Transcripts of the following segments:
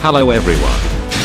Hello everyone.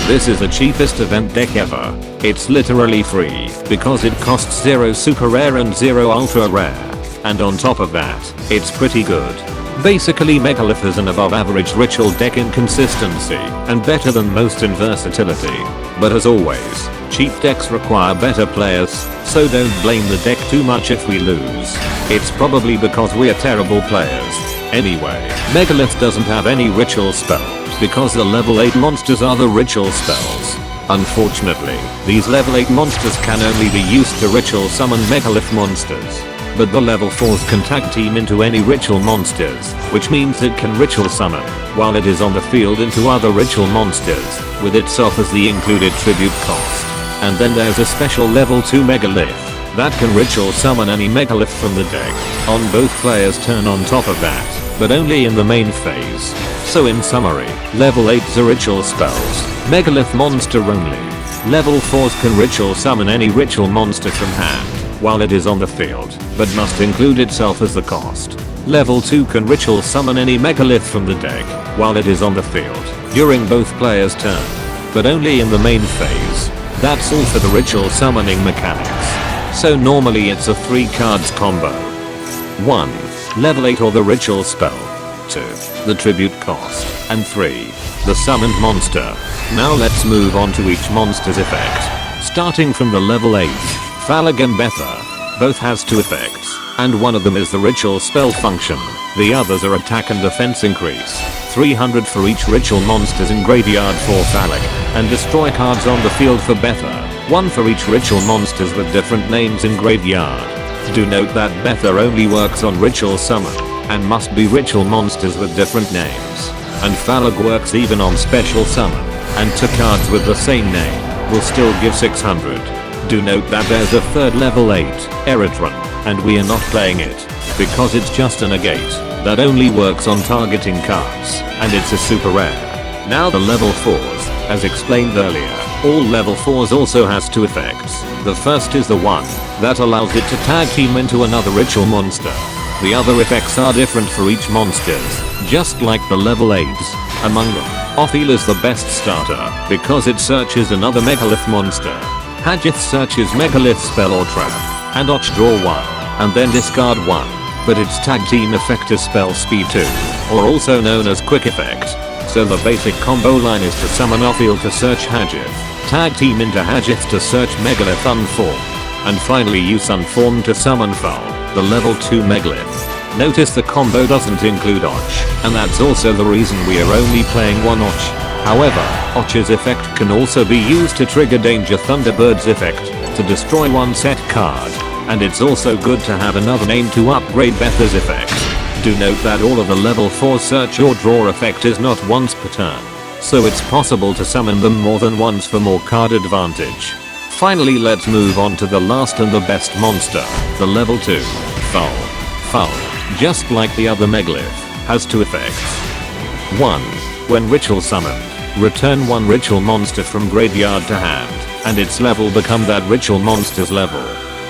This is the cheapest event deck ever. It's literally free because it costs 0 super rare and 0 ultra rare. And on top of that, it's pretty good. Basically Megalith is an above average ritual deck in consistency and better than most in versatility. But as always, cheap decks require better players, so don't blame the deck too much if we lose. It's probably because we're terrible players. Anyway, Megalith doesn't have any ritual spell because the level 8 monsters are the ritual spells. Unfortunately, these level 8 monsters can only be used to ritual summon Megalith monsters. But the level 4s can tag team into any ritual monsters, which means it can ritual summon, while it is on the field, into other ritual monsters, with itself as the included tribute cost. And then there's a special level 2 Megalith that can ritual summon any Megalith from the deck on both players' turn on top of that, but only in the main phase. So in summary, level 8s are ritual spells, Megalith monster only. Level 4s can ritual summon any ritual monster from hand while it is on the field, but must include itself as the cost. Level 2 can ritual summon any Megalith from the deck while it is on the field during both players' turn, but only in the main phase. That's all for the ritual summoning mechanics. So normally it's a 3 cards combo. 1. Level 8 or the ritual spell. 2. The tribute cost. And 3. The summoned monster. Now let's move on to each monster's effect. Starting from the level 8. Phalag and Betha. Both has 2 effects, and one of them is the ritual spell function. The others are attack and defense increase. 300 for each ritual monsters in graveyard for Phalag, and destroy cards on the field for Betha. 1 for each ritual monsters with different names in graveyard. Do note that Betha only works on ritual summon, and must be ritual monsters with different names. And Phalag works even on special summon, and 2 cards with the same name will still give 600. Do note that there's a third level 8, Eritron, and we are not playing it, because it's just a negate that only works on targeting cards, and it's a super rare. Now the level 4s, as explained earlier, all level 4s also has 2 effects. The first is the one that allows it to tag team into another ritual monster. The other effects are different for each monsters, just like the level 8s. Among them, Ophel is the best starter, because it searches another Megalith monster. Hagith searches Megalith spell or trap, and Och draw 1, and then discard 1, but its tag team effect is spell speed 2, or also known as quick effect. So the basic combo line is to summon Ophel to search Hagith, tag team into Hagith to search Megalith Unformed, and finally use Unformed to summon Phul, the level 2 Megalith. Notice the combo doesn't include Och, and that's also the reason we are only playing 1 Och. However, Och's effect can also be used to trigger Danger Thunderbird's effect to destroy 1 set card, and it's also good to have another name to upgrade Betha's effect. Do note that all of the level 4 search or draw effect is not once per turn, so it's possible to summon them more than once for more card advantage. Finally, let's move on to the last and the best monster, the level 2, Phul. Phul, just like the other Megalith, has 2 effects. 1. When ritual summoned, return 1 ritual monster from graveyard to hand, and its level become that ritual monster's level.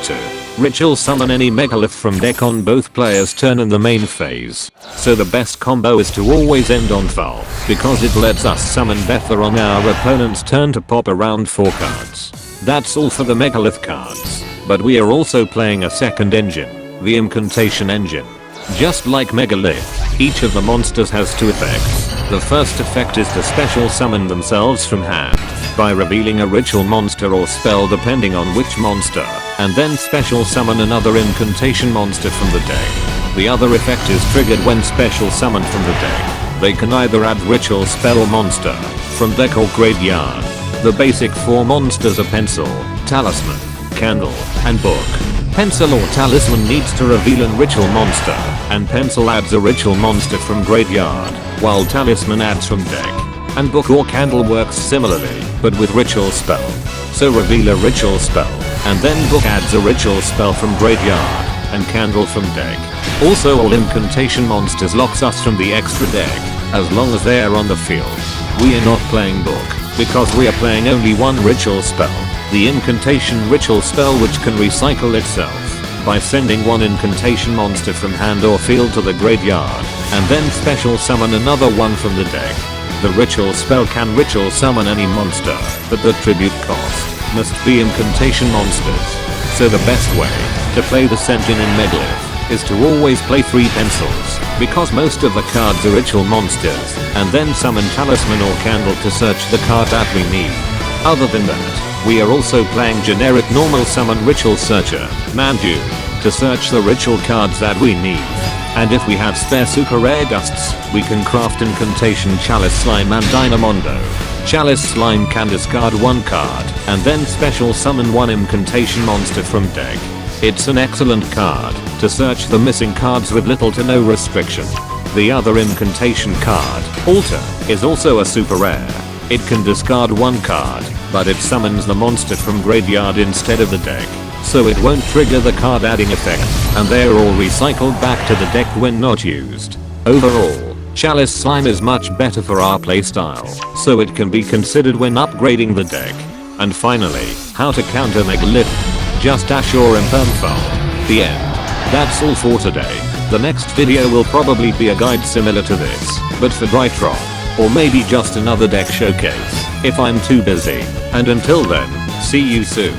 2. Ritual summon any Megalith from deck on both players' turn in the main phase. So the best combo is to always end on Phul, because it lets us summon Betha on our opponent's turn to pop around 4 cards. That's all for the Megalith cards, but we are also playing a second engine, the Impcantation engine. Just like Megalith, each of the monsters has 2 effects. The first effect is to special summon themselves from hand by revealing a ritual monster or spell depending on which monster, and then special summon another incantation monster from the deck. The other effect is triggered when special summoned from the deck. They can either add ritual spell or monster from deck or graveyard. The basic 4 monsters are Pencil, Talisman, Candle, and Book. Pencil or Talisman needs to reveal a ritual monster, and Pencil adds a ritual monster from graveyard, while Talisman adds from deck. And Book or Candle works similarly, but with ritual spell. So reveal a ritual spell, and then Book adds a ritual spell from graveyard, and Candle from deck. Also all Incantation Monsters locks us from the extra deck, as long as they are on the field. We are not playing Book, because we are playing only 1 ritual spell. The Incantation ritual spell, which can recycle itself by sending 1 Incantation monster from hand or field to the graveyard, and then special summon another one from the deck. The ritual spell can ritual summon any monster, but the tribute cost must be Impcantation Monsters. So the best way to play this engine in Megalith is to always play 3 pencils, because most of the cards are ritual monsters, and then summon Talisman or Candle to search the card that we need. Other than that, we are also playing generic normal summon Ritual Searcher, Manju, to search the ritual cards that we need. And if we have spare super rare dusts, we can craft Incantation Chalice Slime and Dynamondo. Chalice Slime can discard 1 card, and then special summon 1 Incantation monster from deck. It's an excellent card to search the missing cards with little to no restriction. The other Incantation card, Alter, is also a super rare. It can discard 1 card, but it summons the monster from graveyard instead of the deck, so it won't trigger the card adding effect, and they're all recycled back to the deck when not used. Overall, Chalice Slime is much better for our playstyle, so it can be considered when upgrading the deck. And finally, how to counter Megalith. Just dash your Imperm Phul. The end. That's all for today. The next video will probably be a guide similar to this, but for Drytron. Or maybe just another deck showcase, if I'm too busy. And until then, see you soon.